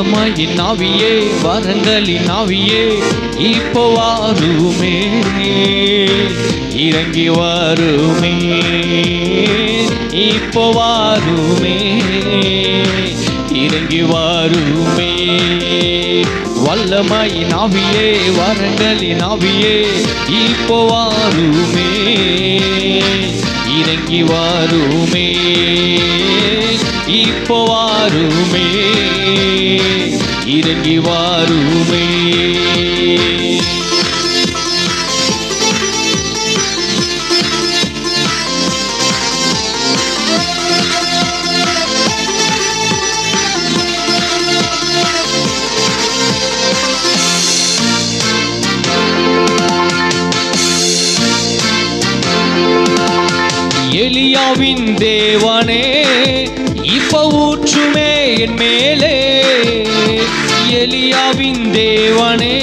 வல்லமையின் ஆவியே, வரங்களின் ஆவியே, இப்போ வாருமே, இறங்கி வாருமே, இப்போ வாருமே, இறங்கி வாருமே. வல்லமையின் ஆவியே, வரங்களின் ஆவியே, இப்போ வாருமே, இறங்கி வாருமே, இப்போ வாருமே, இறங்கி வாருமே. எலியாவின் தேவனே, இப்ப ஊற்றுமே என் மேலே. எலியாவின் தேவனே,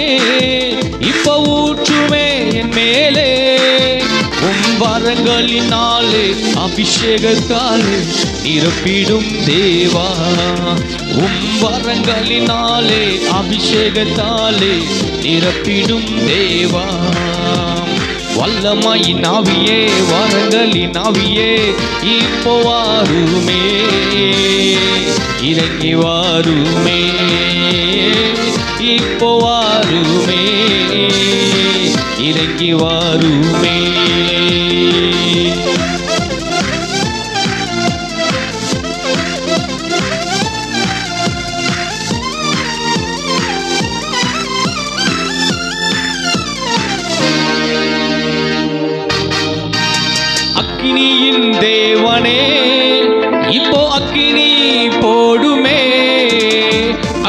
இப்ப ஊற்றுமே என் மேலே. வரங்களினாலே, அபிஷேகத்தாலே நிரப்பிடும் தேவா. வரங்களினாலே, அபிஷேகத்தாலே நிரப்பிடும் தேவா. வல்லமையின் ஆவியே, வரங்களின் ஆவியே, இப்போ வாருமே, இறங்கி வாருமே, இப்போ வாருமே, இறங்கி வாருமே. அக்கினியின் தேவனே, இப்போ அக்கினி போடுமே.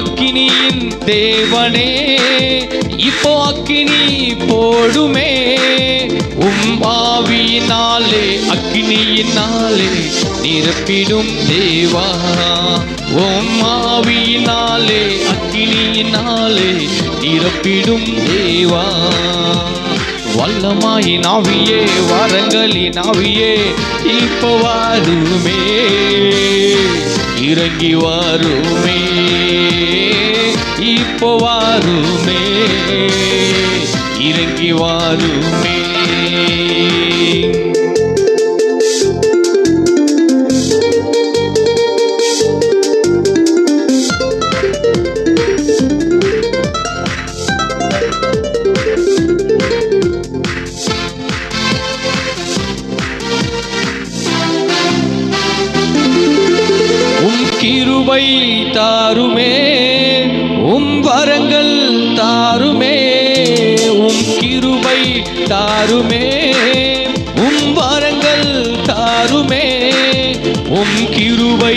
அக்கினியின் தேவனே, இப்போ அக்கினி போடுமே. ஆவியினாலே, அக்கினியினாலே நிரப்பிடும் தேவா. ஆவியினாலே, அக்கினியினாலே நிரப்பிடும் தேவா. வல்லமையின் ஆவியே, வரங்களின் ஆவியே, இப்போ வாருமே, இறங்கி வாருமே, இப்போ வாருமே, இறங்கி வாருமே. கிருபை தாருமே, வரங்கள் தாருமே. கிருபை தாருமே, வரங்கள் தாருமே. கிருபை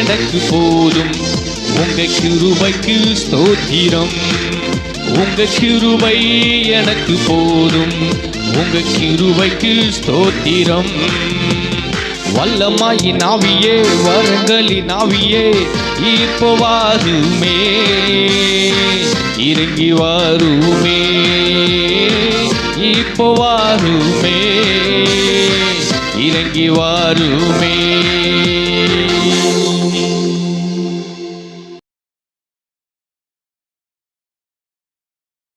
எனக்கு போதும், உங்க கிருபைக்கு ஸ்தோத்திரம். உங்க கிருபை எனக்கு போதும், உங்க கிருபைக்கு ஸ்தோத்திரம். வல்லமையின் ஆவியே, வரங்களின் ஆவியே, இப்போ வாருமே, இறங்கி வாருமே, இப்போ வாருமே, இறங்கி வாருமே.